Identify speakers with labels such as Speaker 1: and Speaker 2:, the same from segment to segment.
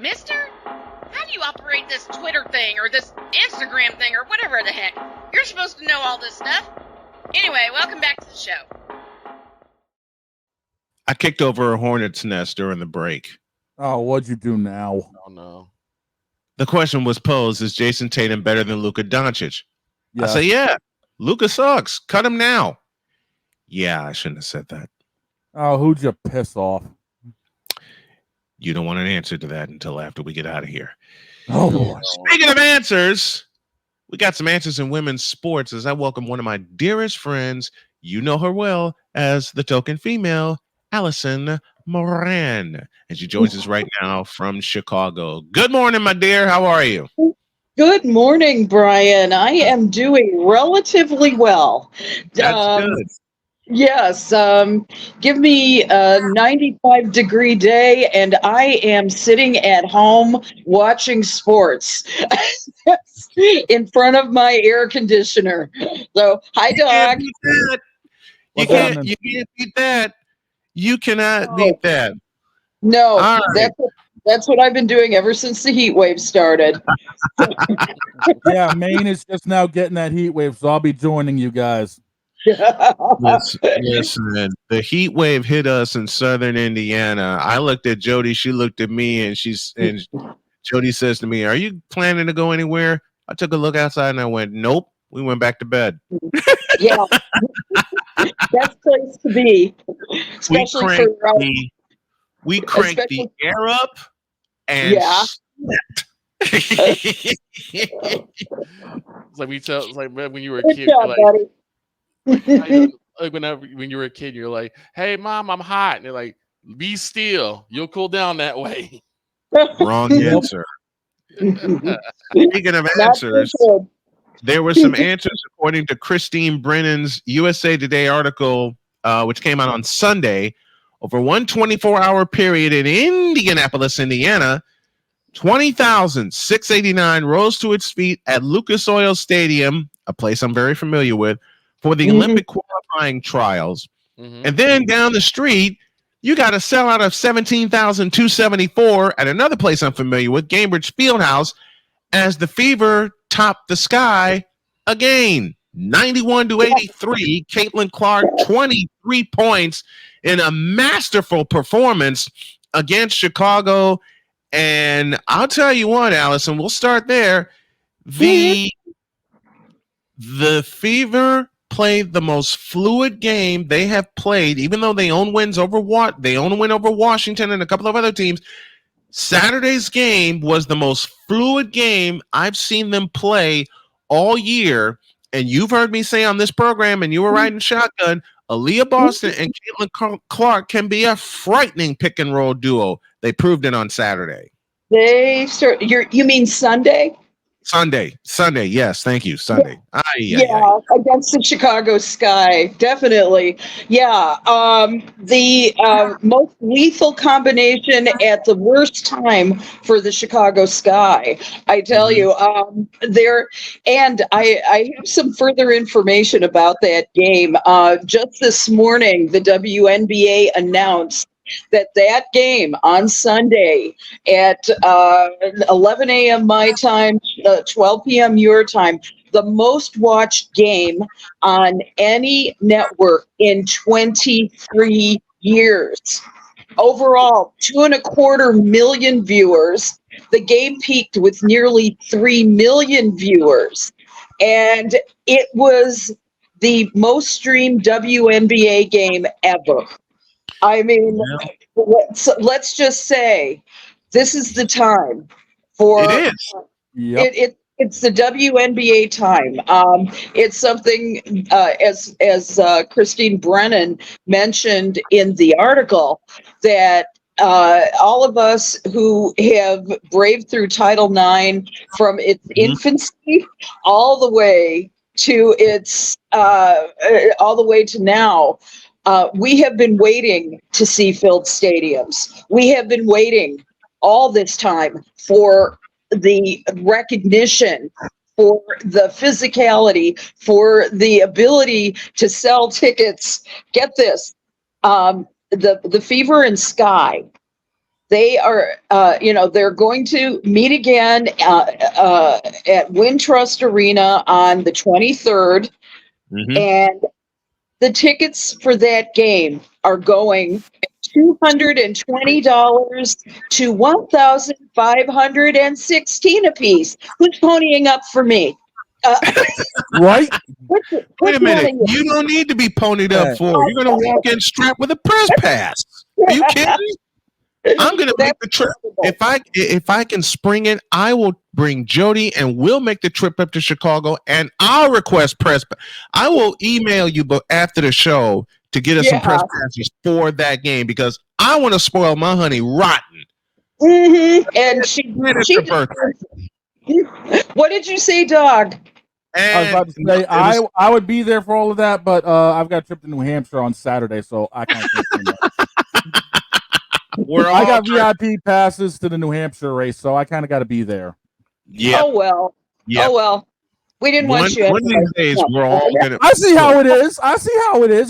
Speaker 1: Mister, how do you operate this Twitter thing or this Instagram thing or whatever the heck? You're supposed to know all this stuff. Anyway, welcome back to the show.
Speaker 2: I kicked over a hornet's nest during the break.
Speaker 3: Oh, what'd you do now?
Speaker 4: Oh, no.
Speaker 2: The question was posed, is Jason Tatum better than Luka Doncic?
Speaker 3: Yeah.
Speaker 2: I say, yeah. Luka sucks. Cut him now. Yeah, I shouldn't have said that.
Speaker 3: Oh, who'd you piss off?
Speaker 2: You don't want an answer to that until after we get out of here.
Speaker 3: Oh,
Speaker 2: Speaking of answers, we got some answers in women's sports as I welcome one of my dearest friends. You know her well as the token female, Allison Moran. And she joins us right now from Chicago. Good morning, my dear. How are you?
Speaker 5: Good morning, Brian. I am doing relatively well.
Speaker 2: That's good.
Speaker 5: Yes, give me a 95-degree day, and I am sitting at home watching sports in front of my air conditioner. So, hi, dog.
Speaker 2: You can't beat that. You cannot beat that.
Speaker 5: No,
Speaker 2: right.
Speaker 5: that's what I've been doing ever since the heat wave started.
Speaker 3: yeah, Maine is just now getting that heat wave, so I'll be joining you guys.
Speaker 2: Listen, the heat wave hit us in southern Indiana. I looked at Jody, she looked at me, and Jody says to me, "Are you planning to go anywhere?" I took a look outside and I went, "Nope." We went back to bed.
Speaker 5: Yeah, best place to be, especially
Speaker 2: we cranked the air up and slept.
Speaker 4: It's like when you were a
Speaker 5: Good
Speaker 4: kid,
Speaker 5: job, buddy.
Speaker 4: When you were a kid, you're like, "Hey, Mom, I'm hot," and they're like, "Be still. You'll cool down that way."
Speaker 2: Wrong answer. Speaking of answers, there were some answers according to Christine Brennan's USA Today article, which came out on Sunday. Over one 24-hour period in Indianapolis, Indiana, 20,689 rose to its feet at Lucas Oil Stadium, a place I'm very familiar with, for the Olympic qualifying trials. And then down the street, you got a sellout of 17,274 at another place I'm familiar with, Gainbridge Fieldhouse, as the Fever topped the sky again. 91-83, Caitlin Clark, 23 points in a masterful performance against Chicago. And I'll tell you what, Allison, we'll start there. The Fever played the most fluid game they have played, even though they own wins over Washington and a couple of other teams. Saturday's game was the most fluid game I've seen them play all year. And you've heard me say on this program, and you were riding shotgun, Aaliyah Boston and Caitlin Clark can be a frightening pick and roll duo. They proved it on Saturday.
Speaker 5: You mean Sunday?
Speaker 2: Sunday. Yes, thank you. Sunday.
Speaker 5: Against the Chicago Sky, definitely. Yeah, the most lethal combination at the worst time for the Chicago Sky. I tell you, and I have some further information about that game. Just this morning, the WNBA announced that game on Sunday at 11 a.m. my time, 12 p.m. your time, the most watched game on any network in 23 years. Overall, 2.25 million viewers. The game peaked with nearly 3 million viewers. And it was the most streamed WNBA game ever. I mean, let's just say this is the time for
Speaker 2: it is.
Speaker 5: It's the WNBA time. It's something as Christine Brennan mentioned in the article that all of us who have braved through Title IX from its infancy all the way to now. We have been waiting to see filled stadiums. We have been waiting all this time for the recognition, for the physicality, for the ability to sell tickets. Get this, the Fever and Sky They are, they're going to meet again at Wintrust Arena on the 23rd.
Speaker 2: Mhm.
Speaker 5: And the tickets for that game are going $220 to $1,516 apiece. Who's ponying up for me?
Speaker 3: Right?
Speaker 2: Wait a minute. You don't need to be ponied up for it. You're going to walk in strapped with a press pass. Are you kidding me? I'm going to make the trip. If I can spring it, I will bring Jody and we'll make the trip up to Chicago and I'll request press. I will email you after the show to get us some press passes for that game because I want to spoil my honey rotten.
Speaker 5: Mm-hmm. And she what did you say, dog?
Speaker 3: I was about to say I would be there for all of that, but I've got a trip to New Hampshire on Saturday, so I can't do that. I got VIP passes to the New Hampshire race, so I kind of got to be there.
Speaker 2: Yeah.
Speaker 5: Oh well.
Speaker 2: Yep.
Speaker 5: Oh well. We didn't want you.
Speaker 2: One of these days, we're all gonna.
Speaker 3: I see how it is.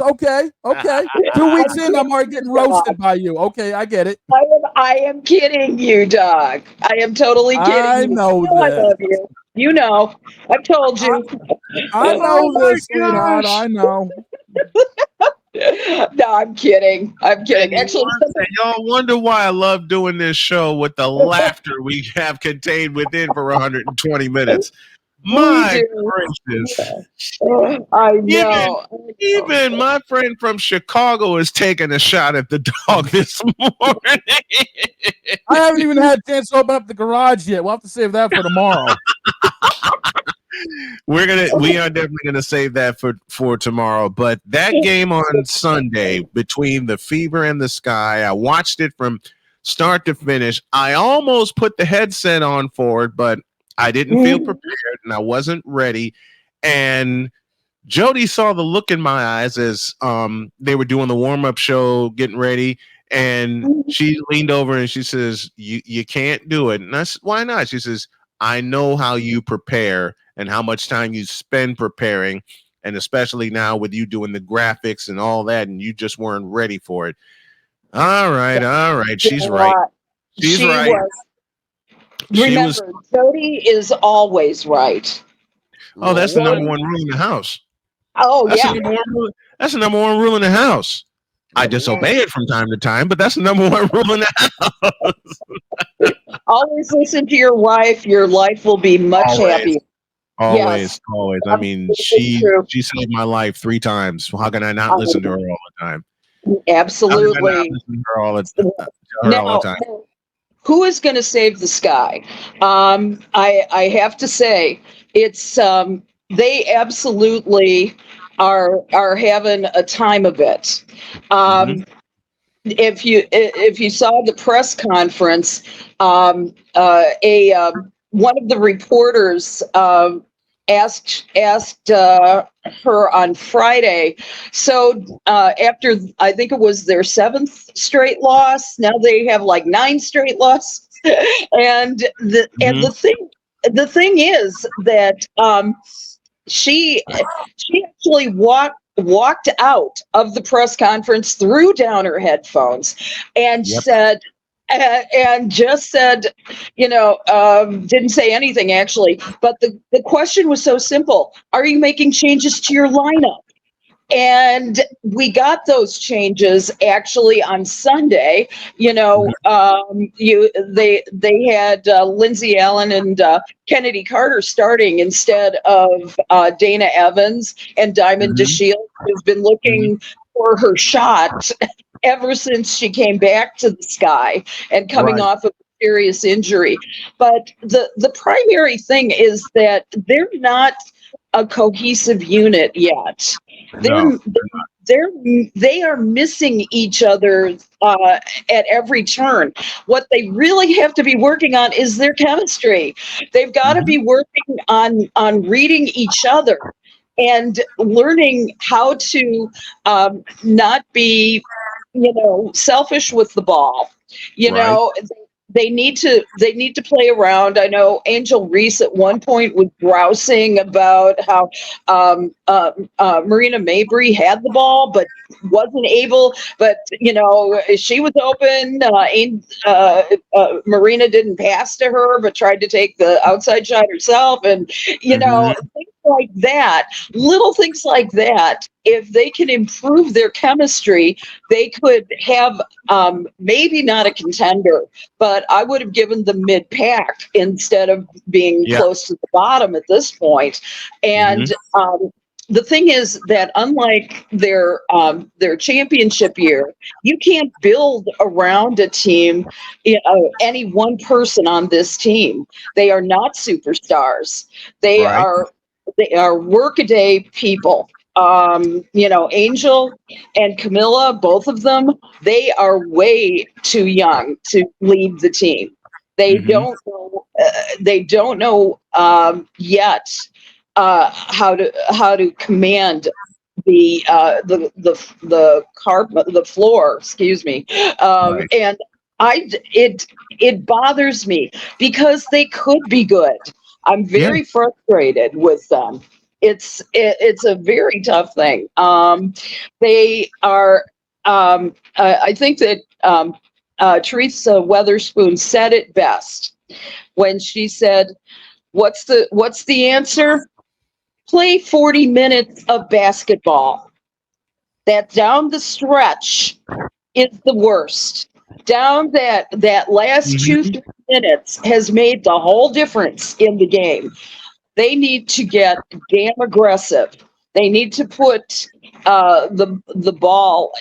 Speaker 3: Okay. 2 weeks in, I'm already getting roasted by you. Okay, I get it.
Speaker 5: I am kidding you, dog. I am totally kidding you.
Speaker 3: I know this.
Speaker 5: I love you. You know. I've told you.
Speaker 3: I know this, sweetheart. I know.
Speaker 5: No, I'm kidding. Actually,
Speaker 2: y'all wonder why I love doing this show with the laughter we have contained within for 120 minutes. My gracious.
Speaker 5: I know.
Speaker 2: Even my friend from Chicago is taking a shot at the dog this morning.
Speaker 3: I haven't even had a chance to open up the garage yet. We'll have to save that for tomorrow.
Speaker 2: We are definitely gonna save that for tomorrow. But that game on Sunday between the Fever and the Sky, I watched it from start to finish. I almost put the headset on for it, but I didn't feel prepared and I wasn't ready. And Jody saw the look in my eyes as they were doing the warm-up show, getting ready, and she leaned over and she says, "You can't do it." And I said, "Why not?" She says, "I know how you prepare and how much time you spend preparing, and especially now with you doing the graphics and all that, and you just weren't ready for it." All right. She's right. She's right.
Speaker 5: Remember, Jody is always right.
Speaker 2: Oh, that's the number one rule in the house.
Speaker 5: Oh,
Speaker 2: that's
Speaker 5: yeah.
Speaker 2: That's the number one rule in the house. I disobey it from time to time, but that's the number one rule in the house.
Speaker 5: Always listen to your wife. Your life will be much happier.
Speaker 2: Always. I mean, she saved my life 3 times. How can I not listen to her all the time?
Speaker 5: Absolutely.
Speaker 2: How can I not listen to her all the time?
Speaker 5: Who is going to save the Sky? I have to say, it's they absolutely are having a time of it. If you saw the press conference, one of the reporters asked her on Friday. So after I think it was their 7th straight loss, now they have like 9 straight losses. And the thing is that she actually walked out of the press conference, threw down her headphones, and said. And just said, didn't say anything actually, but the question was so simple: are you making changes to your lineup? And we got those changes actually on Sunday. They had Lindsey Allen and Kennedy Carter starting instead of Dana Evans and Diamond DeShields, who's been looking for her shot ever since she came back to the Sky and coming off of a serious injury. But the primary thing is that they're not a cohesive unit yet. They are missing each other at every turn. What they really have to be working on is their chemistry. They've got to be working on reading each other and learning how to not be selfish with the ball. they need to play around. I know Angel Reese at one point was grousing about how Marina Mabry had the ball but wasn't able. But she was open. Marina didn't pass to her, but tried to take the outside shot herself, and things like that. Little things like that. If they can improve their chemistry, they could have maybe not a contender, but I would have given them mid-pack instead of being close to the bottom at this point. And the thing is that unlike their championship year, you can't build around a team, any one person on this team. They are not superstars. They are workaday people. Angel and Camilla, both of them, they are way too young to lead the team. They don't know. They don't know yet how to command the floor. Excuse me. And it bothers me because they could be good. I'm very frustrated with them. It's a very tough thing. They are. I think that Teresa Weatherspoon said it best when she said, "What's the answer? Play 40 minutes of basketball. That down the stretch is the worst. Down that last 2-3 minutes has made the whole difference in the game. They need to get damn aggressive. They need to put the ball.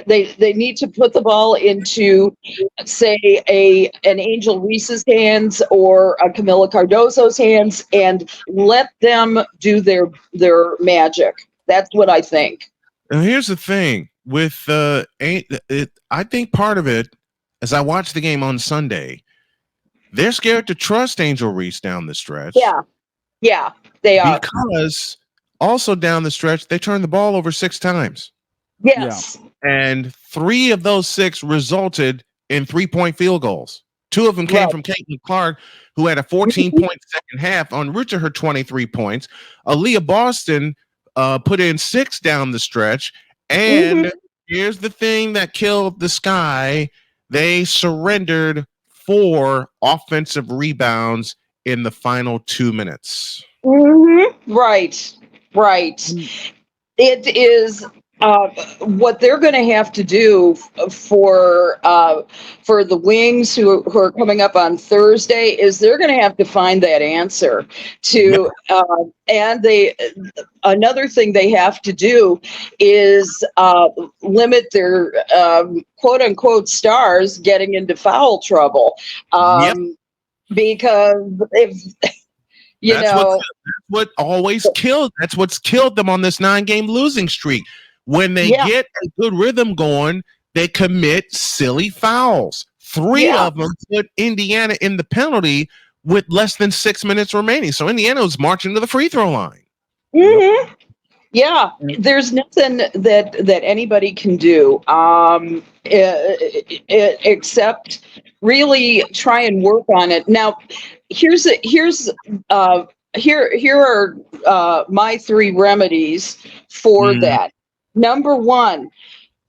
Speaker 5: They need to put the ball into, say, an Angel Reese's hands or a Camila Cardoso's hands, and let them do their magic. That's what I think."
Speaker 2: Now, here's the thing with I think part of it, as I watched the game on Sunday, they're scared to trust Angel Reese down the stretch.
Speaker 5: Yeah, they are.
Speaker 2: Because also down the stretch, they turned the ball over 6 times.
Speaker 5: Yes.
Speaker 2: And 3 of those 6 resulted in 3-point field goals. 2 of them came from Caitlin Clark, who had a 14-point second half en route to her 23 points. Aaliyah Boston put in 6 down the stretch. And here's the thing that killed the Sky. They surrendered 4 offensive rebounds in the final 2 minutes.
Speaker 5: Right. It is what they're going to have to do for the Wings who are coming up on Thursday is they're going to have to find that answer to and another thing they have to do is limit their quote unquote stars getting into foul trouble because if that's what's killed them on this 9-game losing streak. When they get a good rhythm going, they commit silly fouls. 3 of them put Indiana in the penalty with less than 6 minutes remaining. So Indiana was marching to the free throw line. Yeah, there's nothing that anybody can do except really try and work on it. Now, here are my 3 remedies for that. Number 1,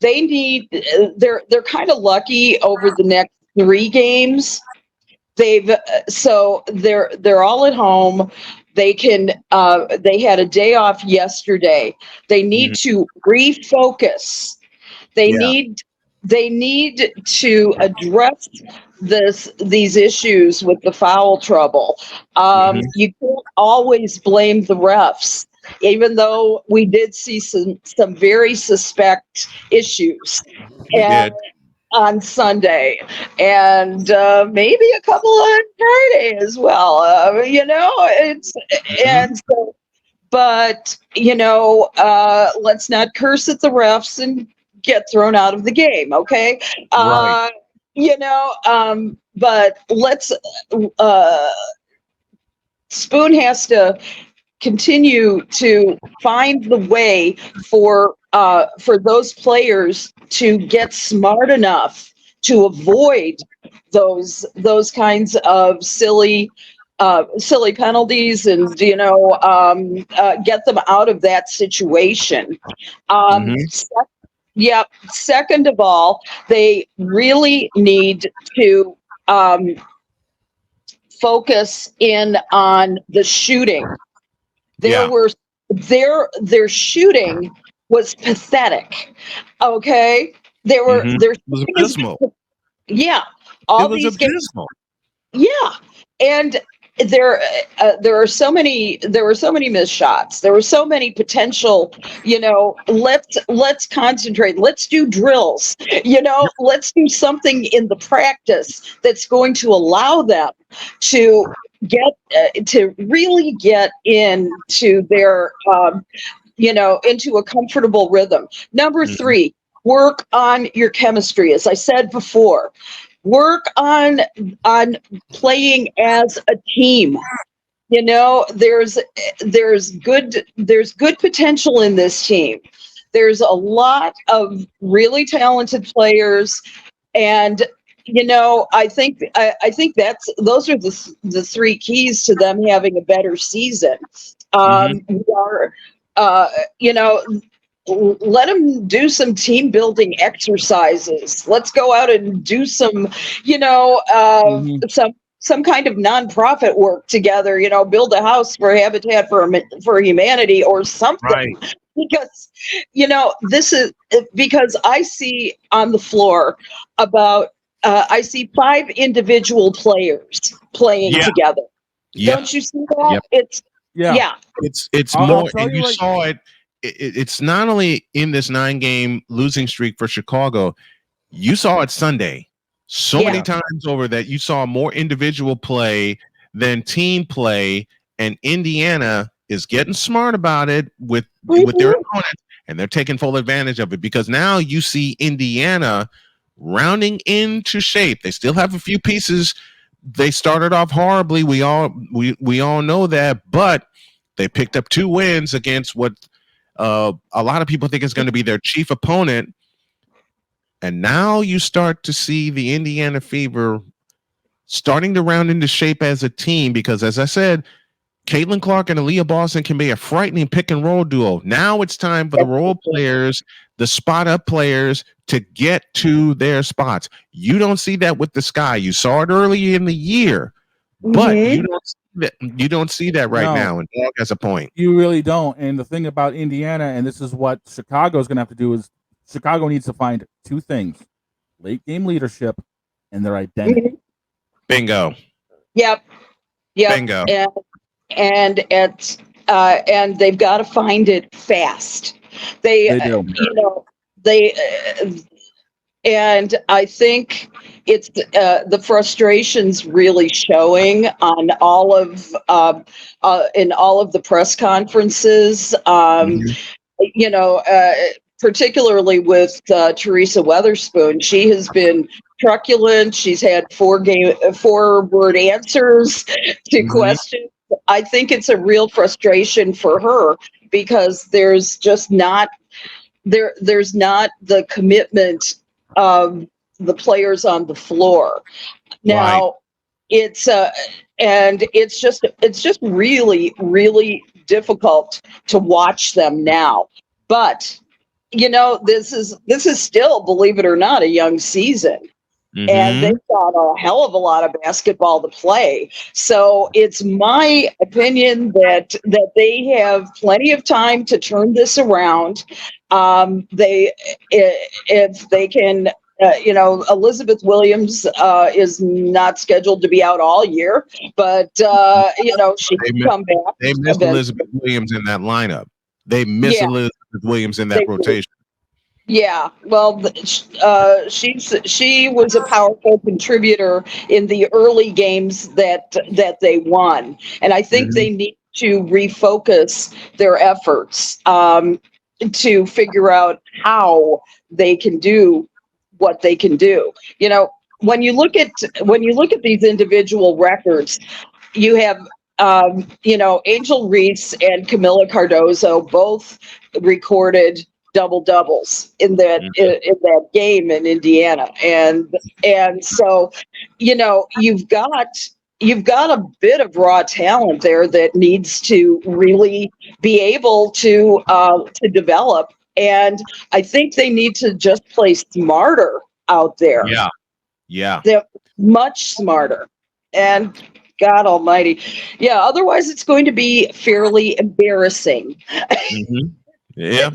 Speaker 5: they need. They're kind of lucky over the next 3 games. They're all at home. They can. They had a day off yesterday. They need to refocus. They need to address these issues with the foul trouble. You can't always blame the refs, even though we did see some very suspect issues on Sunday, and maybe a couple on Friday as well. And so, but let's not curse at the refs and get thrown out of the game, okay? But let's Spoon has to continue to find the way for those players to get smart enough to avoid those kinds of silly penalties and get them out of that situation. Yep. Second of all, they really need to focus in on the shooting. Their shooting was pathetic. Okay,
Speaker 2: it was abysmal.
Speaker 5: Yeah,
Speaker 2: It was abysmal.
Speaker 5: Yeah, and there were so many missed shots. There were so many potential. Let's concentrate. Let's do drills. Let's do something in the practice that's going to allow them to really get into their into a comfortable rhythm. Number 3, work on your chemistry. As I said before, work on playing as a team. There's good potential in this team. There's a lot of really talented players, and I think those are the 3 keys to them having a better season. We are, let them do some team building exercises. Let's go out and do some, some kind of nonprofit work together. Build a house for Habitat for Humanity or something.
Speaker 2: Right.
Speaker 5: Because this is because I see on the floor about I see 5 individual players playing together.
Speaker 2: Yeah.
Speaker 5: Don't you see that?
Speaker 2: Yep. It's more, and you saw it. It's not only in this 9-game losing streak for Chicago. You saw it Sunday so many times over that you saw more individual play than team play, and Indiana is getting smart about it with their opponents, and they're taking full advantage of it because now you see Indiana rounding into shape. They still have a few pieces. They started off horribly. We all know that, but they picked up 2 wins against what a lot of people think is going to be their chief opponent. And now you start to see the Indiana Fever starting to round into shape as a team because, as I said, Caitlin Clark and Aaliyah Boston can be a frightening pick and roll duo. Now it's time for the role players, the spot up players to get to their spots. You don't see that with the Sky. You saw it early in the year, but you don't see that right now. And Dog has a point.
Speaker 3: You really don't. And the thing about Indiana, and this is what Chicago is going to have to do, is Chicago needs to find 2 things: late game leadership and their identity.
Speaker 2: Bingo.
Speaker 5: Yep.
Speaker 2: Bingo.
Speaker 5: And they've got to find it fast. They do. And I think it's the frustrations really showing on all of in all of the press conferences. Particularly with Teresa Weatherspoon, she has been truculent. She's had 4-word answers to questions. I think it's a real frustration for her because there's just not there's not the commitment of the players on the floor. Now it's just really difficult to watch them now. But this is still, believe it or not, a young season. And they've got a hell of a lot of basketball to play. So it's my opinion that they have plenty of time to turn this around. If they can, Elizabeth Williams is not scheduled to be out all year, but she can come back.
Speaker 2: They missed Elizabeth Williams in that lineup. They miss Elizabeth Williams in that rotation.
Speaker 5: Yeah, well, she was a powerful contributor in the early games that they won, and I think they need to refocus their efforts to figure out how they can do what they can do. When you look at these individual records, you have Angel Reese and Camila Cardozo both recorded double doubles in that game in Indiana, and so you've got a bit of raw talent there that needs to really be able to develop, and I think they need to just play smarter out there.
Speaker 2: Yeah.
Speaker 5: They're much smarter, and God Almighty, yeah. Otherwise, it's going to be fairly embarrassing.
Speaker 2: Mm-hmm. Yeah.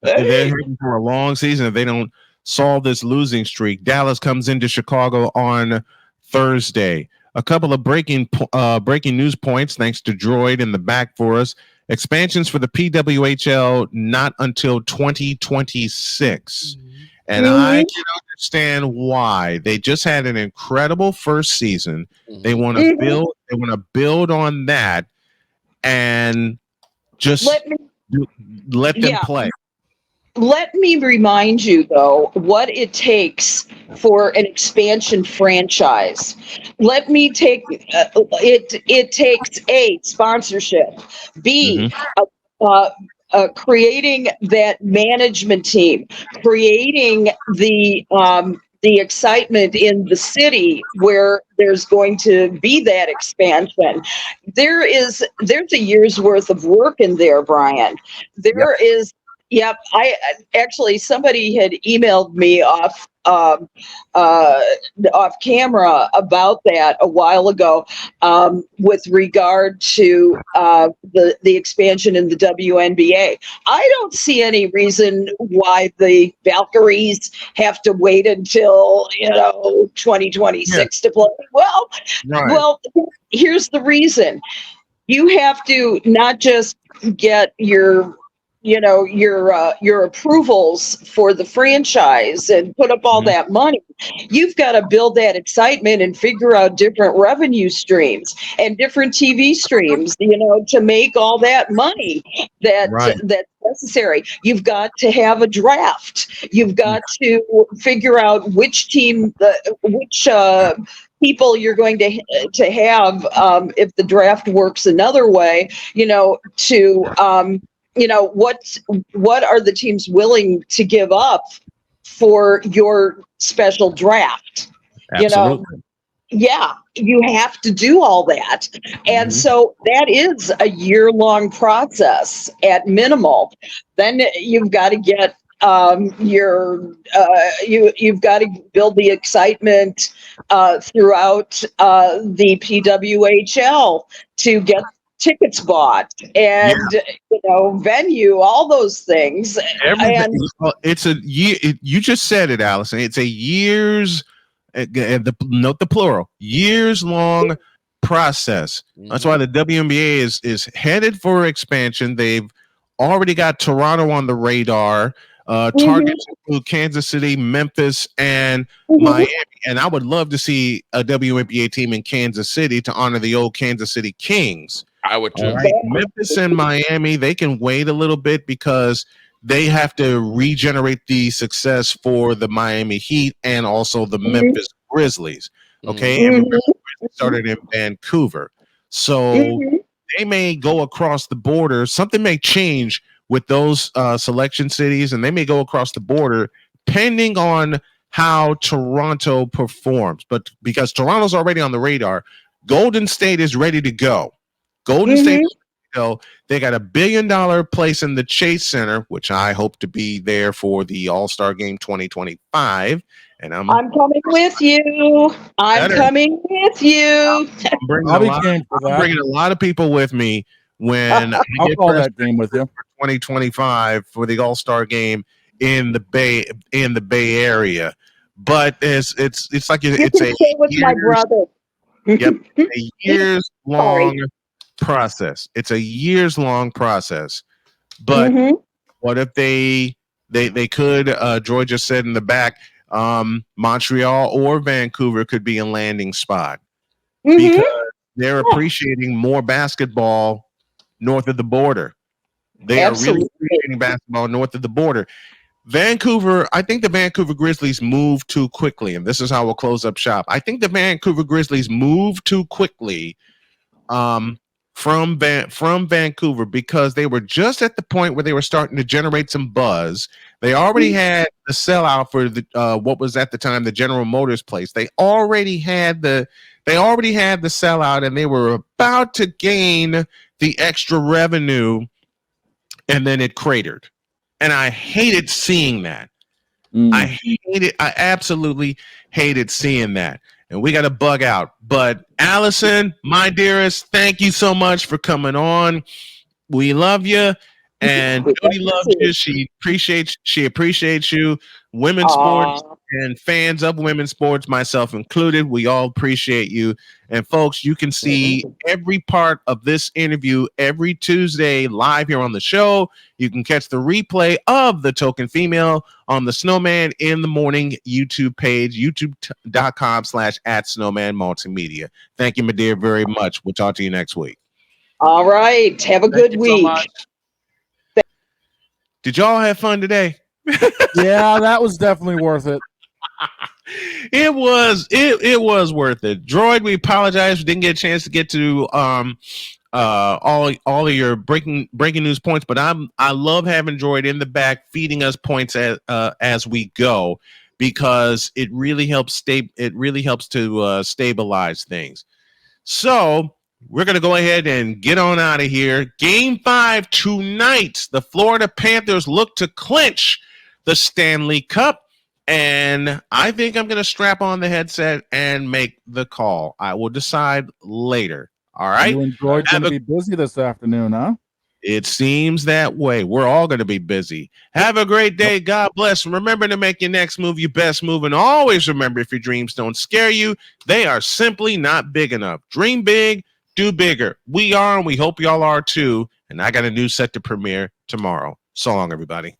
Speaker 2: They're heading for a long season if they don't solve this losing streak. Dallas comes into Chicago on Thursday. A couple of breaking news points, thanks to Droid in the back for us. Expansions for the PWHL not until 2026. And I can understand why. They just had an incredible first season. They want to build. They want to build on that, and just let them play.
Speaker 5: Let me remind you, though, what it takes for an expansion franchise. Let me take it takes A, sponsorship, B, creating that management team, creating the excitement in the city where there's going to be that expansion. There's a year's worth of work in there, Brian. There is. Yep, somebody had emailed me off camera about that a while ago, with regard to the expansion in the WNBA. I don't see any reason why the Valkyries have to wait until 2026 to play. Well, here's the reason. You have to not just get your approvals for the franchise and put up all that money. You've got to build that excitement and figure out different revenue streams and different TV streams, to make all that money that's necessary. You've got to have a draft. You've got to figure out which team, which people you're going to have, if the draft works another way, what are the teams willing to give up for your special draft?
Speaker 2: Absolutely.
Speaker 5: You have to do all that. And so that is a year-long process at minimal. Then you've got to get you've got to build the excitement throughout the PWHL to get tickets bought and venue, all those things.
Speaker 2: Everything. It's a year. You just said it, Allison. It's a years. Note the plural. Years long process. That's why the WNBA is headed for expansion. They've already got Toronto on the radar. Targets include Kansas City, Memphis, and Miami. And I would love to see a WNBA team in Kansas City to honor the old Kansas City Kings.
Speaker 4: I would too.
Speaker 2: Right. Memphis and Miami, they can wait a little bit because they have to regenerate the success for the Miami Heat and also the Memphis Grizzlies. Okay. And remember, it started in Vancouver. So they may go across the border. Something may change with those selection cities, and they may go across the border depending on how Toronto performs. But because Toronto's already on the radar, Golden State is ready to go. Golden State, they got $1 billion place in the Chase Center, which I hope to be there for the All-Star Game 2025. And I'm
Speaker 5: coming with you. I'm bringing
Speaker 2: a lot of people with me when
Speaker 3: I'll call that game with you
Speaker 2: for 2025 for the All-Star Game in the Bay Area. But it's like it's a
Speaker 5: my brother.
Speaker 2: Yep, a years long process. It's a years long process. But what if they could? George just said in the back, Montreal or Vancouver could be a landing spot because they're appreciating more basketball north of the border. They are really appreciating basketball north of the border. Vancouver, I think the Vancouver Grizzlies moved too quickly, and this is how we'll close up shop. I think the Vancouver Grizzlies moved too quickly from Vancouver because they were just at the point where they were starting to generate some buzz. They already had the sellout for the what was at the time the General Motors place. They already had the sellout, and they were about to gain the extra revenue, and then it cratered. And I hated seeing that. I absolutely hated seeing that. And we got to bug out. But Allison, my dearest, thank you so much for coming on. We love you. And Jody loves you. She appreciates you. Women's sports and fans of women's sports, myself included, we all appreciate you. And folks, you can see every part of this interview every Tuesday live here on the show. You can catch the replay of The Token Female on the Snowman in the Morning YouTube page, youtube.com/@Snowman Multimedia. Thank you, my dear, very much. We'll talk to you next week.
Speaker 5: All right. Have a good week.
Speaker 4: So
Speaker 2: did y'all have fun today?
Speaker 3: Yeah, that was definitely worth it.
Speaker 2: It was worth it. Droid, we apologize. We didn't get a chance to get to all of your breaking news points, but I love having Droid in the back feeding us points as we go, because it really helps to stabilize things. So we're going to go ahead and get on out of here. Game 5 tonight. The Florida Panthers look to clinch the Stanley Cup, and I think I'm going to strap on the headset and make the call. I will decide later. All right?
Speaker 3: You and Droid's going to be busy this afternoon, huh?
Speaker 2: It seems that way. We're all going to be busy. Have a great day. God bless. Remember to make your next move your best move, and always remember, if your dreams don't scare you, they are simply not big enough. Dream big. Do bigger. We are, and we hope y'all are too. And I got a new set to premiere tomorrow. So long, everybody.